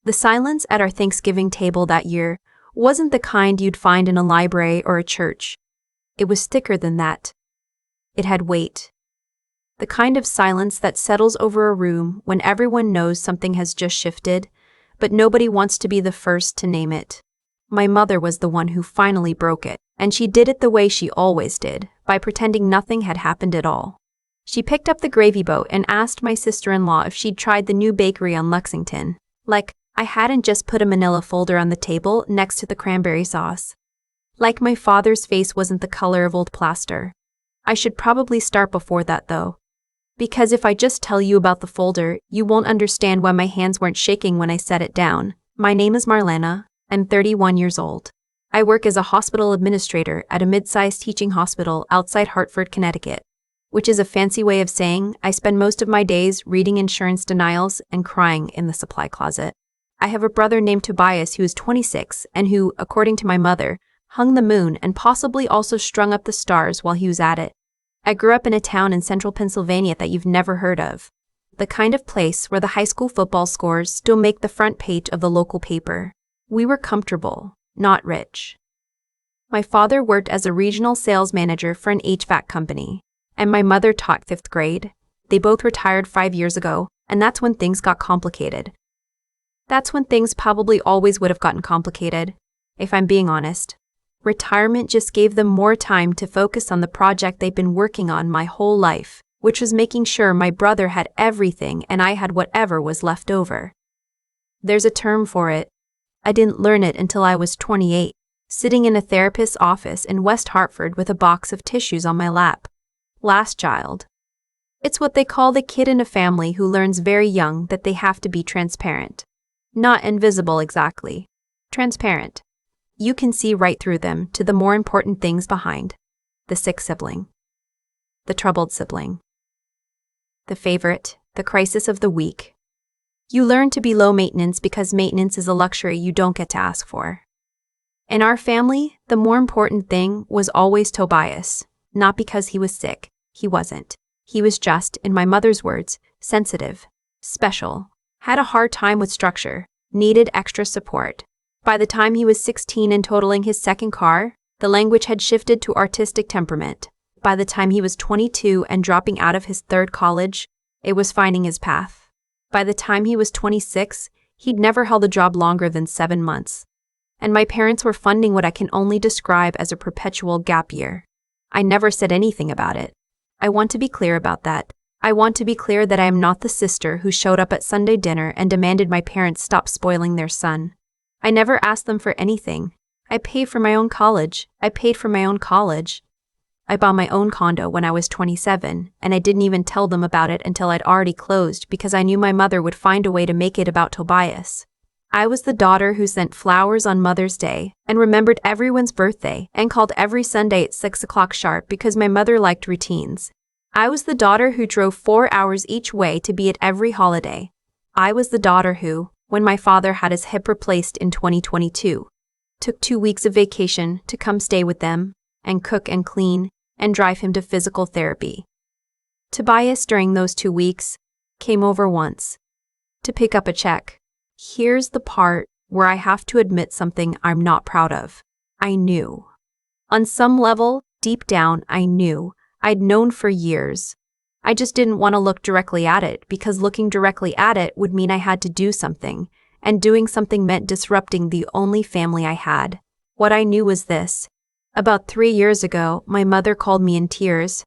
The silence at our Thanksgiving table that year wasn't the kind you'd find in a library or a church. It was thicker than that. It had weight. The kind of silence that settles over a room when everyone knows something has just shifted, but nobody wants to be the first to name it. My mother was the one who finally broke it, and she did it the way she always did, by pretending nothing had happened at all. She picked up the gravy boat and asked my sister-in-law if she'd tried the new bakery on Lexington, like I hadn't just put a manila folder on the table next to the cranberry sauce. Like my father's face wasn't the color of old plaster. I should probably start before that though. Because if I just tell you about the folder, you won't understand why my hands weren't shaking when I set it down. My name is Marlena. I'm 31 years old. I work as a hospital administrator at a mid-sized teaching hospital outside Hartford, Connecticut, which is a fancy way of saying I spend most of my days reading insurance denials and crying in the supply closet. I have a brother named Tobias who is 26 and who, according to my mother, hung the moon and possibly also strung up the stars while he was at it. I grew up in a town in central Pennsylvania that you've never heard of. The kind of place where the high school football scores still make the front page of the local paper. We were comfortable, not rich. My father worked as a regional sales manager for an HVAC company, and my mother taught 5th grade. They both retired 5 years ago, and that's when things got complicated. That's when things probably always would have gotten complicated, if I'm being honest. Retirement just gave them more time to focus on the project they've been working on my whole life, which was making sure my brother had everything and I had whatever was left over. There's a term for it. I didn't learn it until I was 28, sitting in a therapist's office in West Hartford with a box of tissues on my lap. Last child. It's what they call the kid in a family who learns very young that they have to be transparent. Not invisible exactly. Transparent. You can see right through them to the more important things behind. The sick sibling. The troubled sibling. The favorite, the crisis of the week. You learn to be low maintenance because maintenance is a luxury you don't get to ask for. In our family, the more important thing was always Tobias, not because he was sick. He wasn't. He was just, in my mother's words, sensitive, special, had a hard time with structure, needed extra support. By the time he was 16 and totaling his second car, the language had shifted to artistic temperament. By the time he was 22 and dropping out of his 3rd college, it was finding his path. By the time he was 26, he'd never held a job longer than 7 months. And my parents were funding what I can only describe as a perpetual gap year. I never said anything about it. I want to be clear about that. I want to be clear that I am not the sister who showed up at Sunday dinner and demanded my parents stop spoiling their son. I never asked them for anything. I paid for my own college. I bought my own condo when I was 27, and I didn't even tell them about it until I'd already closed because I knew my mother would find a way to make it about Tobias. I was the daughter who sent flowers on Mother's Day and remembered everyone's birthday and called every Sunday at 6 o'clock sharp because my mother liked routines. I was the daughter who drove 4 hours each way to be at every holiday. I was the daughter who, when my father had his hip replaced in 2022, took 2 weeks of vacation to come stay with them and cook and clean and drive him to physical therapy. Tobias, during those 2 weeks, came over once to pick up a check. Here's the part where I have to admit something I'm not proud of. I knew. On some level, deep down, I knew. I'd known for years. I just didn't want to look directly at it because looking directly at it would mean I had to do something, and doing something meant disrupting the only family I had. What I knew was this. About 3 years ago, my mother called me in tears.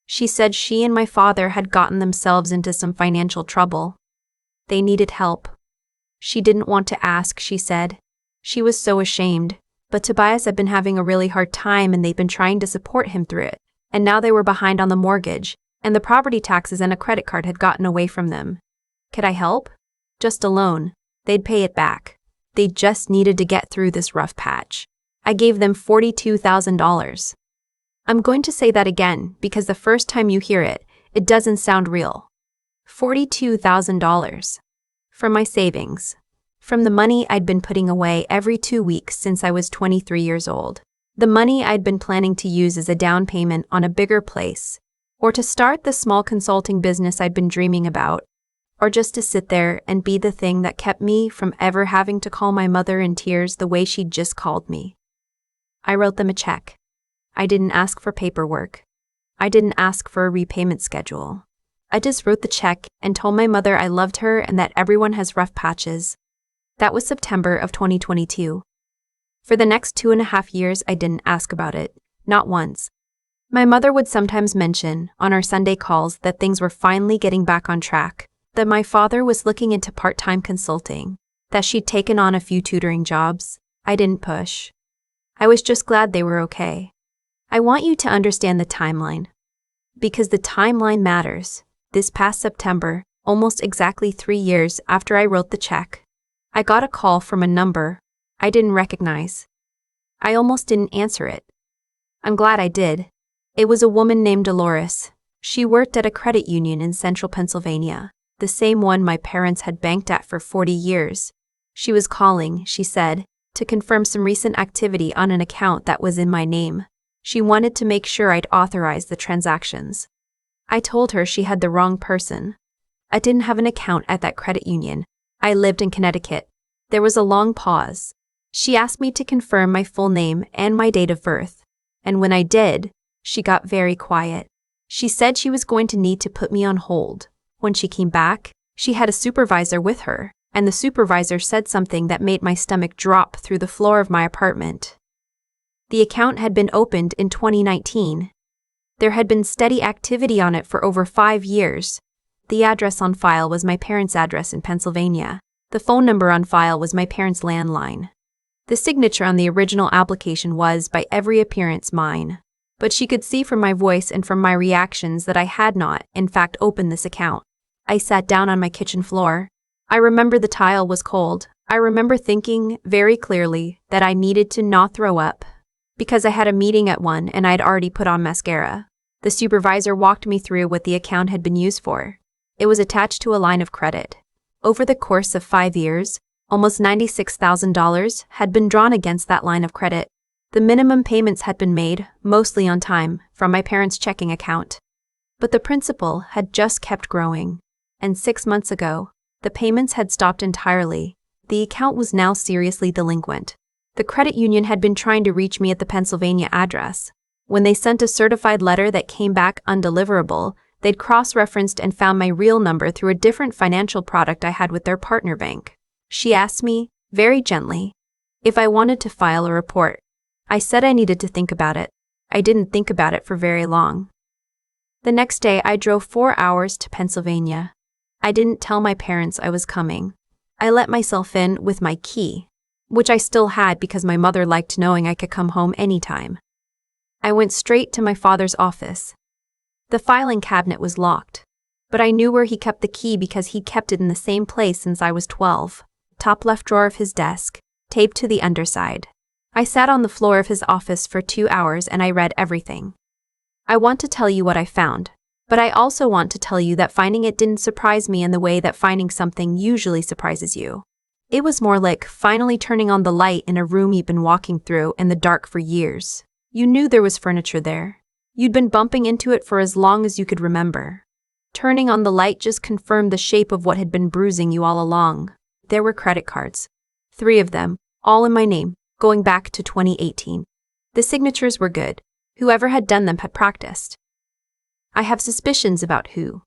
She said she and my father had gotten themselves into some financial trouble. They needed help. She didn't want to ask, she said. She was so ashamed, but Tobias had been having a really hard time and they'd been trying to support him through it, and now they were behind on the mortgage, and the property taxes and a credit card had gotten away from them. Could I help? Just a loan. They'd pay it back. They just needed to get through this rough patch. I gave them $42,000. I'm going to say that again because the first time you hear it, it doesn't sound real. $42,000. From my savings. From the money I'd been putting away every 2 weeks since I was 23 years old. The money I'd been planning to use as a down payment on a bigger place, or to start the small consulting business I'd been dreaming about. or just to sit there and be the thing that kept me from ever having to call my mother in tears the way she'd just called me. I wrote them a check. I didn't ask for paperwork. I didn't ask for a repayment schedule. I just wrote the check and told my mother I loved her and that everyone has rough patches. That was September of 2022. For the next 2.5 years, I didn't ask about it, not once. My mother would sometimes mention on our Sunday calls that things were finally getting back on track, that my father was looking into part-time consulting, that she'd taken on a few tutoring jobs. I didn't push. I was just glad they were okay. I want you to understand the timeline. Because the timeline matters. This past September, almost exactly 3 years after I wrote the check, I got a call from a number I didn't recognize. I almost didn't answer it. I'm glad I did. It was a woman named Dolores. She worked at a credit union in central Pennsylvania, the same one my parents had banked at for 40 years. She was calling, she said, to confirm some recent activity on an account that was in my name. She wanted to make sure I'd authorized the transactions. I told her she had the wrong person. I didn't have an account at that credit union. I lived in Connecticut. There was a long pause. She asked me to confirm my full name and my date of birth. And when I did, she got very quiet. She said she was going to need to put me on hold. When she came back, she had a supervisor with her, and the supervisor said something that made my stomach drop through the floor of my apartment. The account had been opened in 2019. There had been steady activity on it for over 5 years. The address on file was my parents' address in Pennsylvania. The phone number on file was my parents' landline. The signature on the original application was, by every appearance, mine. But she could see from my voice and from my reactions that I had not, in fact, opened this account. I sat down on my kitchen floor. I remember the tile was cold. I remember thinking, very clearly, that I needed to not throw up, because I had a meeting at 1 and I'd already put on mascara. The supervisor walked me through what the account had been used for. It was attached to a line of credit. Over the course of 5 years, almost $96,000 had been drawn against that line of credit. The minimum payments had been made, mostly on time, from my parents' checking account. But the principal had just kept growing. And 6 months ago, the payments had stopped entirely. The account was now seriously delinquent. The credit union had been trying to reach me at the Pennsylvania address. When they sent a certified letter that came back undeliverable, they'd cross-referenced and found my real number through a different financial product I had with their partner bank. She asked me, very gently, if I wanted to file a report. I said I needed to think about it. I didn't think about it for very long. The next day, I drove 4 hours to Pennsylvania. I didn't tell my parents I was coming. I let myself in with my key, which I still had because my mother liked knowing I could come home anytime. I went straight to my father's office. The filing cabinet was locked, but I knew where he kept the key because he kept it in the same place since I was 12, top left drawer of his desk, taped to the underside. I sat on the floor of his office for 2 hours and I read everything. I want to tell you what I found, but I also want to tell you that finding it didn't surprise me in the way that finding something usually surprises you. It was more like finally turning on the light in a room you've been walking through in the dark for years. You knew there was furniture there. You'd been bumping into it for as long as you could remember. Turning on the light just confirmed the shape of what had been bruising you all along. There were credit cards. 3 of them, all in my name, going back to 2018. The signatures were good. Whoever had done them had practiced. I have suspicions about who,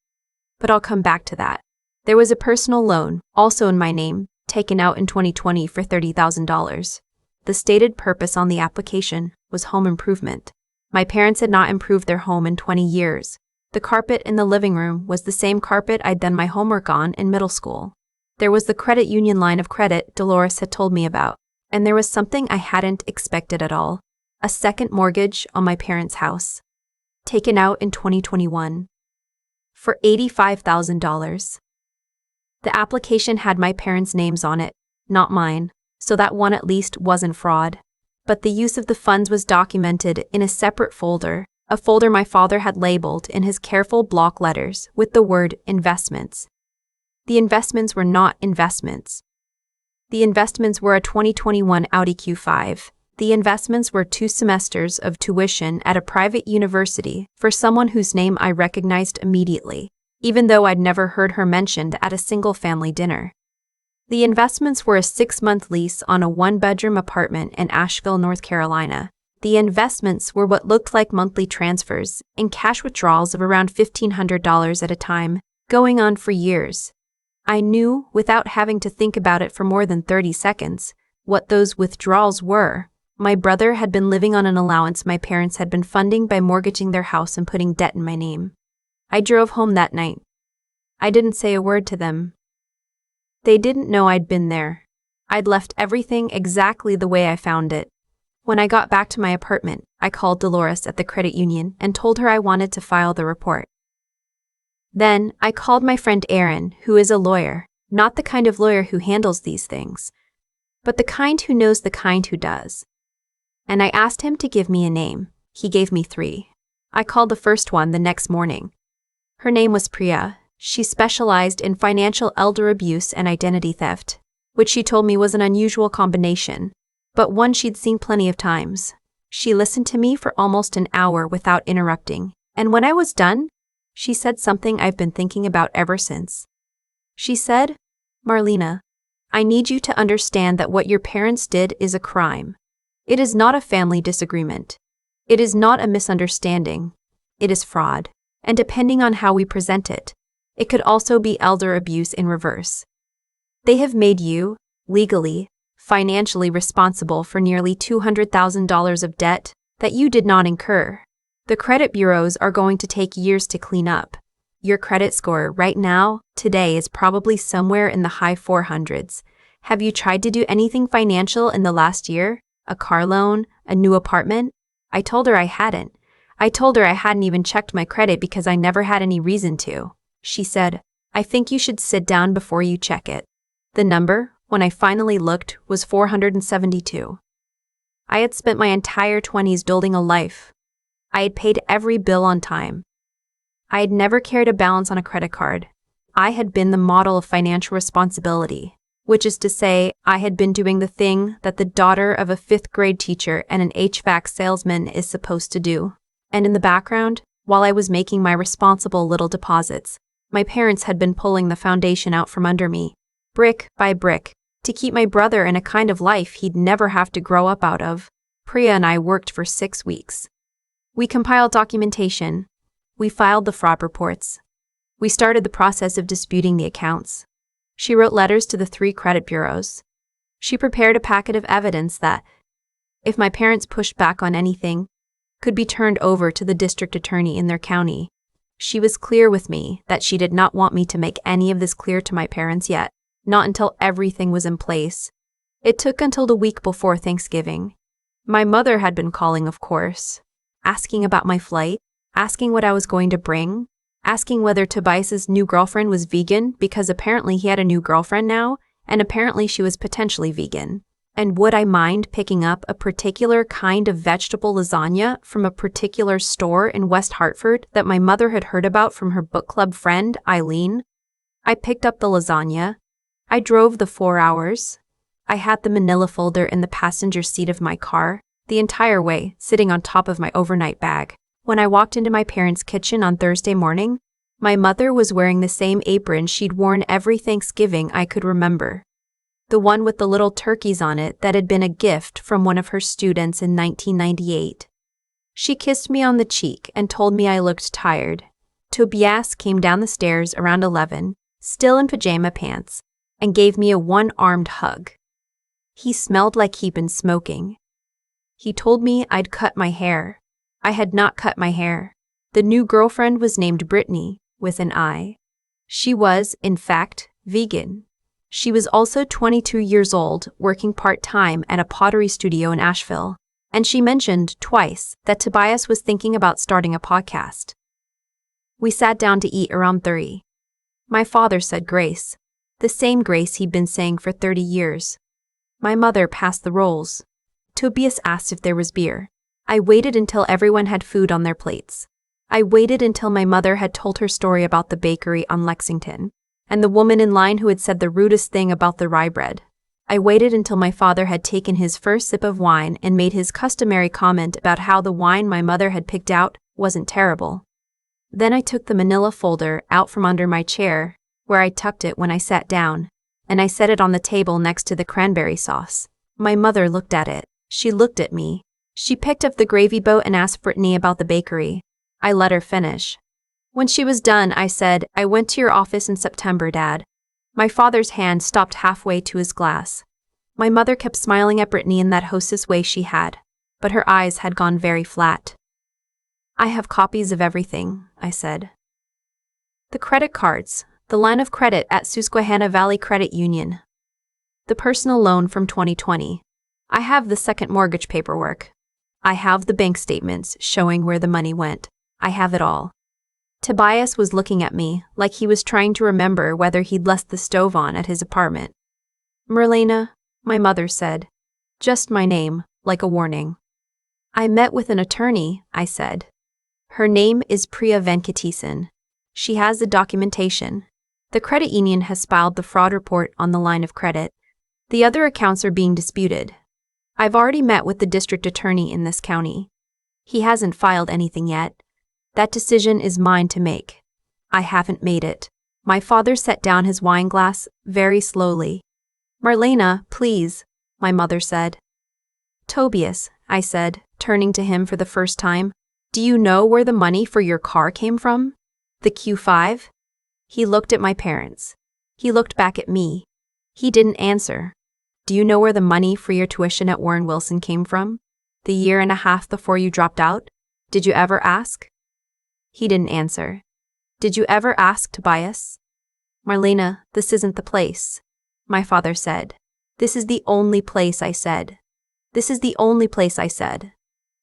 but I'll come back to that. There was a personal loan, also in my name, taken out in 2020 for $30,000. The stated purpose on the application was home improvement. My parents had not improved their home in 20 years. The carpet in the living room was the same carpet I'd done my homework on in middle school. There was the credit union line of credit Dolores had told me about, and there was something I hadn't expected at all: a second mortgage on my parents' house, taken out in 2021 for $85,000. The application had my parents' names on it, not mine, so that one at least wasn't fraud. But the use of the funds was documented in a separate folder, a folder my father had labeled in his careful block letters with the word investments. The investments were not investments. The investments were a 2021 Audi Q5. The investments were 2 semesters of tuition at a private university for someone whose name I recognized immediately. even though I'd never heard her mentioned at a single family dinner. The investments were a 6-month lease on a 1-bedroom apartment in Asheville, North Carolina. The investments were what looked like monthly transfers and cash withdrawals of around $1,500 at a time, going on for years. I knew, without having to think about it for more than 30 seconds, what those withdrawals were. My brother had been living on an allowance my parents had been funding by mortgaging their house and putting debt in my name. I drove home that night. I didn't say a word to them. They didn't know I'd been there. I'd left everything exactly the way I found it. When I got back to my apartment, I called Dolores at the credit union and told her I wanted to file the report. Then, I called my friend Aaron, who is a lawyer, not the kind of lawyer who handles these things, but the kind who knows the kind who does. And I asked him to give me a name. He gave me 3. I called the first one the next morning. Her name was Priya. She specialized in financial elder abuse and identity theft, which she told me was an unusual combination, but one she'd seen plenty of times. She listened to me for almost an hour without interrupting, and when I was done, she said something I've been thinking about ever since. She said, "Marlena, I need you to understand that what your parents did is a crime. It is not a family disagreement. It is not a misunderstanding. It is fraud, and depending on how we present it, it could also be elder abuse in reverse. They have made you, legally, financially responsible for nearly $200,000 of debt that you did not incur. The credit bureaus are going to take years to clean up. Your credit score right now, today, is probably somewhere in the high 400s. Have you tried to do anything financial in the last year? A car loan? A new apartment?" I told her I hadn't. I told her I hadn't even checked my credit because I never had any reason to. She said, "I think you should sit down before you check it." The number, when I finally looked, was 472. I had spent my entire 20s building a life. I had paid every bill on time. I had never carried a balance on a credit card. I had been the model of financial responsibility, which is to say, I had been doing the thing that the daughter of a 5th-grade teacher and an HVAC salesman is supposed to do. And in the background, while I was making my responsible little deposits, my parents had been pulling the foundation out from under me, brick by brick, to keep my brother in a kind of life he'd never have to grow up out of. Priya and I worked for 6 weeks. We compiled documentation. We filed the fraud reports. We started the process of disputing the accounts. She wrote letters to the 3 credit bureaus. She prepared a packet of evidence that, if my parents pushed back on anything, could be turned over to the district attorney in their county. She was clear with me that she did not want me to make any of this clear to my parents yet, not until everything was in place. It took until the week before Thanksgiving. My mother had been calling, of course, asking about my flight, asking what I was going to bring, asking whether Tobias's new girlfriend was vegan because apparently he had a new girlfriend now, and apparently she was potentially vegan. And would I mind picking up a particular kind of vegetable lasagna from a particular store in West Hartford that my mother had heard about from her book club friend, Eileen? I picked up the lasagna. I drove the 4 hours. I had the manila folder in the passenger seat of my car, the entire way, sitting on top of my overnight bag. When I walked into my parents' kitchen on Thursday morning, my mother was wearing the same apron she'd worn every Thanksgiving I could remember. The one with the little turkeys on it that had been a gift from one of her students in 1998. She kissed me on the cheek and told me I looked tired. Tobias came down the stairs around 11, still in pajama pants, and gave me a one-armed hug. He smelled like he'd been smoking. He told me I'd cut my hair. I had not cut my hair. The new girlfriend was named Brittany, with an I. She was, in fact, vegan. She was also 22 years old, working part-time at a pottery studio in Asheville, and she mentioned twice that Tobias was thinking about starting a podcast. We sat down to eat around 3. My father said grace, the same grace he'd been saying for 30 years. My mother passed the rolls. Tobias asked if there was beer. I waited until everyone had food on their plates. I waited until my mother had told her story about the bakery on Lexington, and the woman in line who had said the rudest thing about the rye bread. I waited until my father had taken his first sip of wine and made his customary comment about how the wine my mother had picked out wasn't terrible. Then I took the manila folder out from under my chair, where I tucked it when I sat down, and I set it on the table next to the cranberry sauce. My mother looked at it. She looked at me. She picked up the gravy boat and asked Brittany about the bakery. I let her finish. When she was done, I said, "I went to your office in September, Dad." My father's hand stopped halfway to his glass. My mother kept smiling at Brittany in that hostess way she had, but her eyes had gone very flat. "I have copies of everything," I said. "The credit cards, the line of credit at Susquehanna Valley Credit Union, the personal loan from 2020. I have the second mortgage paperwork. I have the bank statements showing where the money went. I have it all." Tobias was looking at me like he was trying to remember whether he'd left the stove on at his apartment. "Marlena," my mother said. Just my name, like a warning. "I met with an attorney," I said. "Her name is Priya Venkatesan. She has the documentation. The credit union has filed the fraud report on the line of credit. The other accounts are being disputed. I've already met with the district attorney in this county. He hasn't filed anything yet. That decision is mine to make. I haven't made it." My father set down his wine glass very slowly. "Marlena, please," my mother said. "Tobias," I said, turning to him for the first time, "do you know where the money for your car came from? The Q5? He looked at my parents. He looked back at me. He didn't answer. "Do you know where the money for your tuition at Warren Wilson came from? The year and a half before you dropped out? Did you ever ask?" He didn't answer. "Did you ever ask, Tobias?" "Marlena, this isn't the place," my father said. "This is the only place," I said. "This is the only place," I said.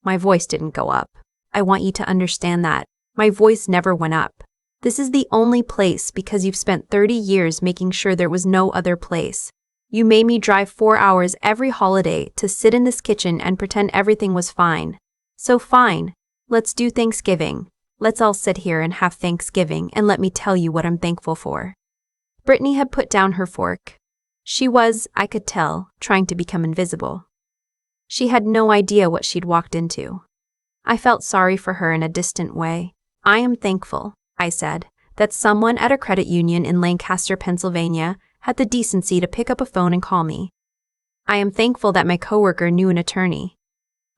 My voice didn't go up. I want you to understand that. My voice never went up. "This is the only place because you've spent 30 years making sure there was no other place. You made me drive 4 hours every holiday to sit in this kitchen and pretend everything was fine. So fine, let's do Thanksgiving. Let's all sit here and have Thanksgiving and let me tell you what I'm thankful for." Brittany had put down her fork. She was, I could tell, trying to become invisible. She had no idea what she'd walked into. I felt sorry for her in a distant way. "I am thankful," I said, "that someone at a credit union in Lancaster, Pennsylvania, had the decency to pick up a phone and call me. I am thankful that my coworker knew an attorney.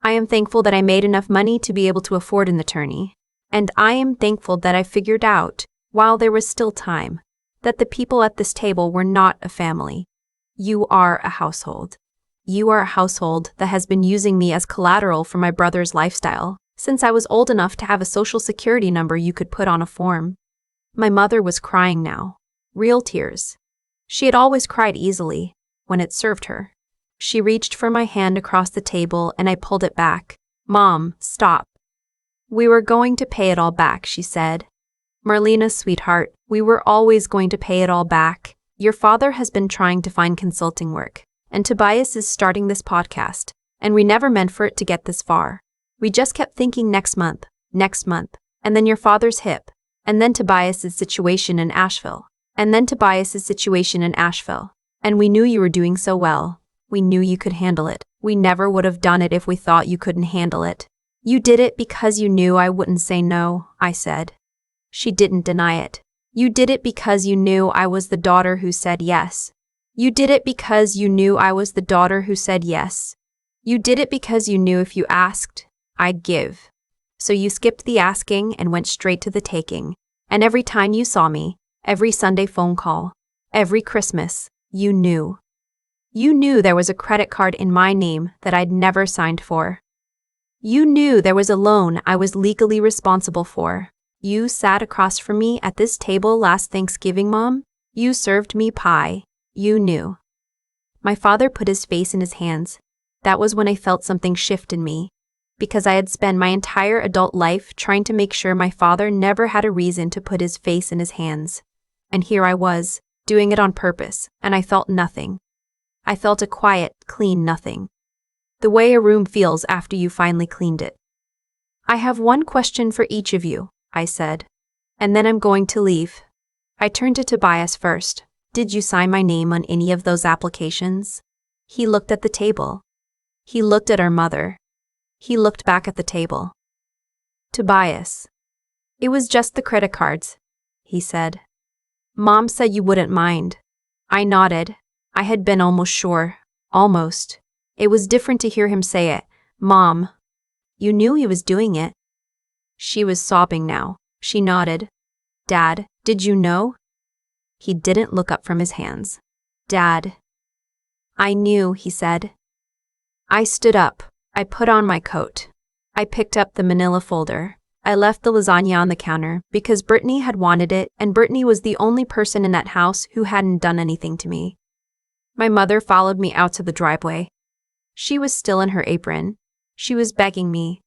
I am thankful that I made enough money to be able to afford an attorney. And I am thankful that I figured out, while there was still time, that the people at this table were not a family. You are a household. You are a household that has been using me as collateral for my brother's lifestyle since I was old enough to have a social security number you could put on a form." My mother was crying now. Real tears. She had always cried easily, when it served her. She reached for my hand across the table and I pulled it back. "Mom, stop." "We were going to pay it all back," she said. "Marlena, sweetheart, we were always going to pay it all back. Your father has been trying to find consulting work, and Tobias is starting this podcast, and we never meant for it to get this far. We just kept thinking next month, and then your father's hip, and then Tobias's situation in Asheville, and we knew you were doing so well. We knew you could handle it. We never would have done it if we thought you couldn't handle it. You did it because you knew I wouldn't say no," I said. She didn't deny it. "You did it because you knew I was the daughter who said yes. You did it because you knew I was the daughter who said yes. You did it because you knew if you asked, I'd give. So you skipped the asking and went straight to the taking. And every time you saw me, every Sunday phone call, every Christmas, you knew. You knew there was a credit card in my name that I'd never signed for. You knew there was a loan I was legally responsible for. You sat across from me at this table last Thanksgiving, Mom. You served me pie. You knew." My father put his face in his hands. That was when I felt something shift in me, because I had spent my entire adult life trying to make sure my father never had a reason to put his face in his hands. And here I was, doing it on purpose, and I felt nothing. I felt a quiet, clean nothing. The way a room feels after you finally cleaned it. "I have one question for each of you," I said, "and then I'm going to leave." I turned to Tobias first. "Did you sign my name on any of those applications?" He looked at the table. He looked at our mother. He looked back at the table. "Tobias." It was just the credit cards, he said. Mom said you wouldn't mind. I nodded. I had been almost sure. Almost. It was different to hear him say it. Mom. You knew he was doing it. She was sobbing now. She nodded. Dad, did you know? He didn't look up from his hands. Dad. I knew, he said. I stood up. I put on my coat. I picked up the manila folder. I left the lasagna on the counter because Brittany had wanted it, and Brittany was the only person in that house who hadn't done anything to me. My mother followed me out to the driveway. She was still in her apron. She was begging me.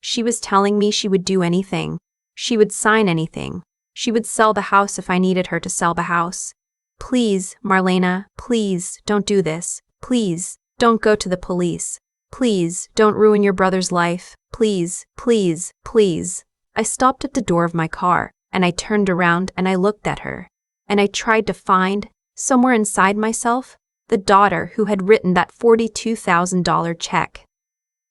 She was telling me she would do anything. She would sign anything. She would sell the house if I needed her to sell the house. Please, Marlena, please, don't do this. Please, don't go to the police. Please, don't ruin your brother's life. Please, please, please. I stopped at the door of my car, and I turned around and I looked at her. And I tried to find, somewhere inside myself, the daughter who had written that $42,000 check.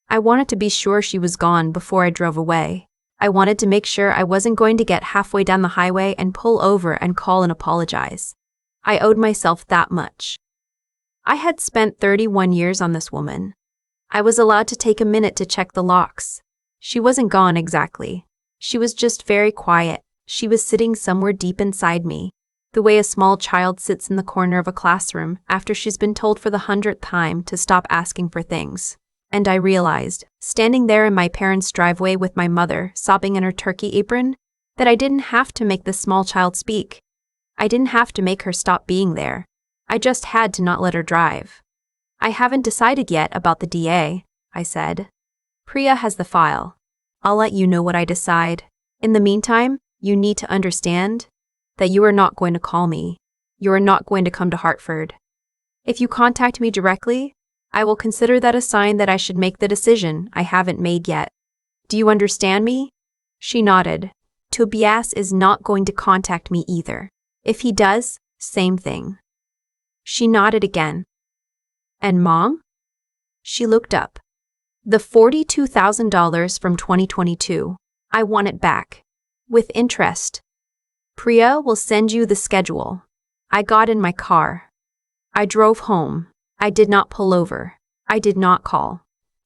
I wanted to be sure she was gone before I drove away. I wanted to make sure I wasn't going to get halfway down the highway and pull over and call and apologize. I owed myself that much. I had spent 31 years on this woman. I was allowed to take a minute to check the locks. She wasn't gone exactly. She was just very quiet. She was sitting somewhere deep inside me, the way a small child sits in the corner of a classroom after she's been told for the 100th time to stop asking for things. And I realized, standing there in my parents' driveway with my mother sobbing in her turkey apron, that I didn't have to make this small child speak. I didn't have to make her stop being there. I just had to not let her drive. I haven't decided yet about the DA, I said. Priya has the file. I'll let you know what I decide. In the meantime, you need to understand that you are not going to call me. You are not going to come to Hartford. If you contact me directly, I will consider that a sign that I should make the decision I haven't made yet. Do you understand me? She nodded. Tobias is not going to contact me either. If he does, same thing. She nodded again. And Mom? She looked up. The $42,000 from 2022. I want it back. With interest. Priya will send you the schedule. I got in my car. I drove home. I did not pull over. I did not call.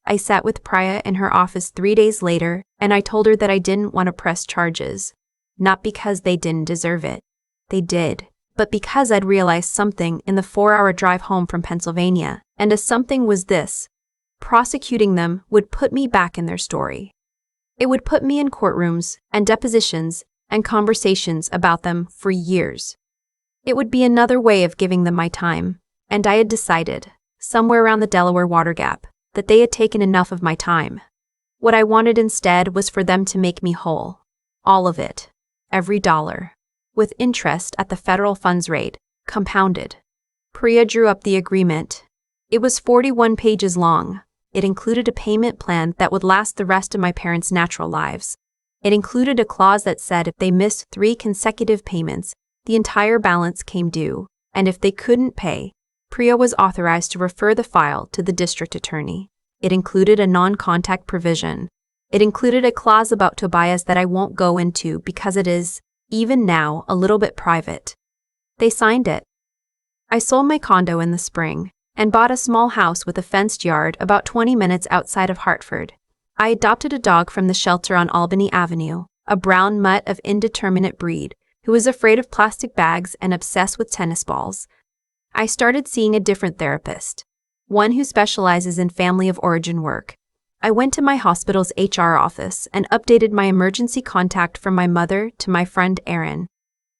I sat with Priya in her office 3 days later, and I told her that I didn't want to press charges. Not because they didn't deserve it. They did. But because I'd realized something in the 4-hour drive home from Pennsylvania, and a something was this. Prosecuting them would put me back in their story. It would put me in courtrooms and depositions and conversations about them for years. It would be another way of giving them my time, and I had decided, somewhere around the Delaware Water Gap, that they had taken enough of my time. What I wanted instead was for them to make me whole. All of it. Every dollar. With interest at the federal funds rate, compounded. Priya drew up the agreement. It was 41 pages long. It included a payment plan that would last the rest of my parents' natural lives. It included a clause that said if they missed 3 consecutive payments, the entire balance came due, and if they couldn't pay, Priya was authorized to refer the file to the district attorney. It included a non-contact provision. It included a clause about Tobias that I won't go into because it is, even now, a little bit private. They signed it. I sold my condo in the spring and bought a small house with a fenced yard about 20 minutes outside of Hartford. I adopted a dog from the shelter on Albany Avenue, a brown mutt of indeterminate breed who was afraid of plastic bags and obsessed with tennis balls. I started seeing a different therapist, one who specializes in family of origin work. I went to my hospital's HR office and updated my emergency contact from my mother to my friend Erin.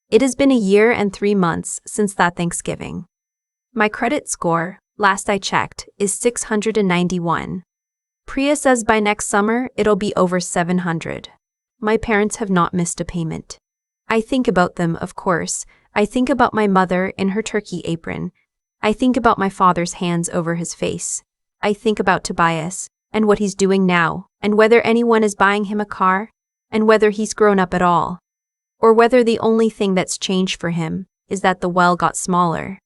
It has been a year and 3 months since that Thanksgiving. My credit score, last I checked, is 691. Priya says by next summer it'll be over 700. My parents have not missed a payment. I think about them, of course. I think about my mother in her turkey apron. I think about my father's hands over his face. I think about Tobias and what he's doing now, and whether anyone is buying him a car, and whether he's grown up at all, or whether the only thing that's changed for him is that the well got smaller.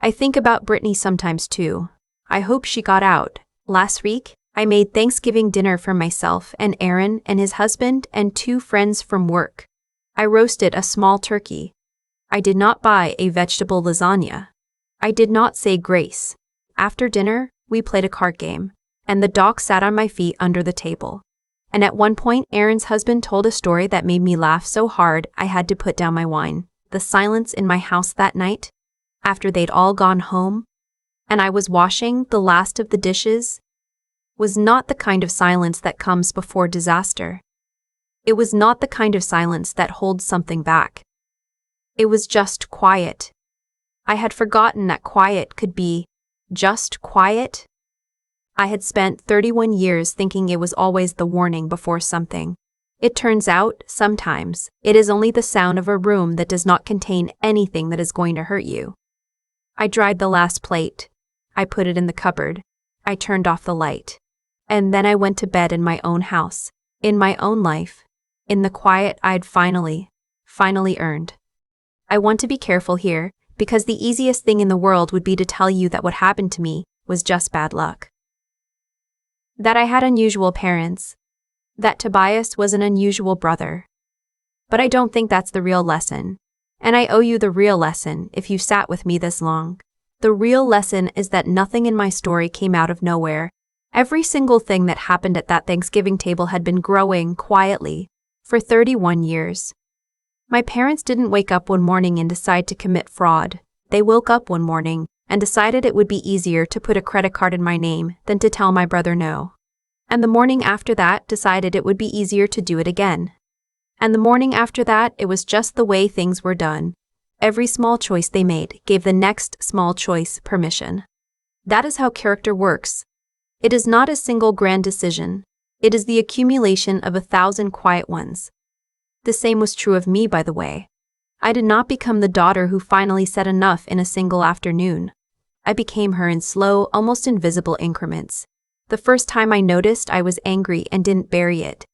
I think about Brittany sometimes too. I hope she got out. Last week, I made Thanksgiving dinner for myself and Aaron and his husband and 2 friends from work. I roasted a small turkey. I did not buy a vegetable lasagna. I did not say grace. After dinner, we played a card game, and the dog sat on my feet under the table. And at one point, Aaron's husband told a story that made me laugh so hard I had to put down my wine. The silence in my house that night, after they'd all gone home, and I was washing the last of the dishes, was not the kind of silence that comes before disaster. It was not the kind of silence that holds something back. It was just quiet. I had forgotten that quiet could be just quiet. I had spent 31 years thinking it was always the warning before something. It turns out, sometimes, it is only the sound of a room that does not contain anything that is going to hurt you. I dried the last plate. I put it in the cupboard. I turned off the light. And then I went to bed in my own house, in my own life, in the quiet I'd finally earned. I want to be careful here, because the easiest thing in the world would be to tell you that what happened to me was just bad luck. That I had unusual parents. That Tobias was an unusual brother. But I don't think that's the real lesson. And I owe you the real lesson if you sat with me this long. The real lesson is that nothing in my story came out of nowhere. Every single thing that happened at that Thanksgiving table had been growing quietly for 31 years. My parents didn't wake up one morning and decide to commit fraud. They woke up one morning and decided it would be easier to put a credit card in my name than to tell my brother no. And the morning after that decided it would be easier to do it again. And the morning after that, it was just the way things were done. Every small choice they made gave the next small choice permission. That is how character works. It is not a single grand decision. It is the accumulation of 1,000 quiet ones. The same was true of me, by the way. I did not become the daughter who finally said enough in a single afternoon. I became her in slow, almost invisible increments. The first time I noticed I was angry and didn't bury it.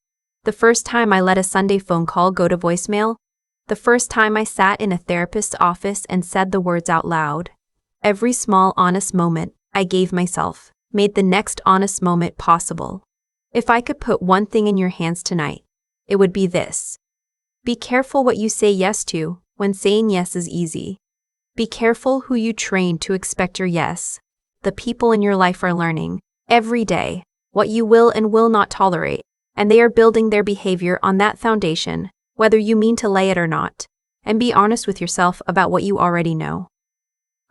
The first time I let a Sunday phone call go to voicemail. The first time I sat in a therapist's office and said the words out loud. Every small, honest moment I gave myself made the next honest moment possible. If I could put one thing in your hands tonight, it would be this. Be careful what you say yes to when saying yes is easy. Be careful who you train to expect your yes. The people in your life are learning, every day, what you will and will not tolerate, and they are building their behavior on that foundation, whether you mean to lay it or not, and be honest with yourself about what you already know.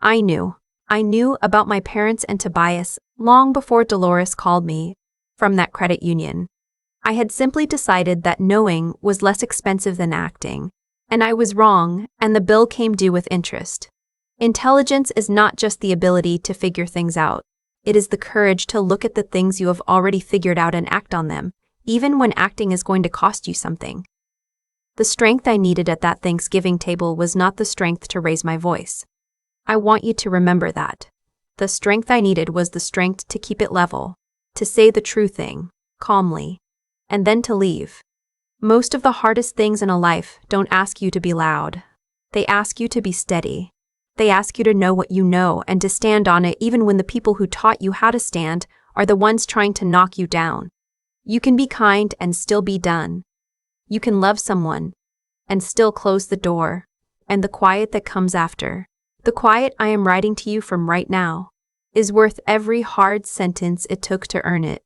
I knew about my parents and Tobias long before Dolores called me from that credit union. I had simply decided that knowing was less expensive than acting, and I was wrong, and the bill came due with interest. Intelligence is not just the ability to figure things out. It is the courage to look at the things you have already figured out and act on them, even when acting is going to cost you something. The strength I needed at that Thanksgiving table was not the strength to raise my voice. I want you to remember that. The strength I needed was the strength to keep it level, to say the true thing, calmly, and then to leave. Most of the hardest things in a life don't ask you to be loud. They ask you to be steady. They ask you to know what you know and to stand on it even when the people who taught you how to stand are the ones trying to knock you down. You can be kind and still be done. You can love someone and still close the door, and the quiet that comes after, the quiet I am writing to you from right now, is worth every hard sentence it took to earn it.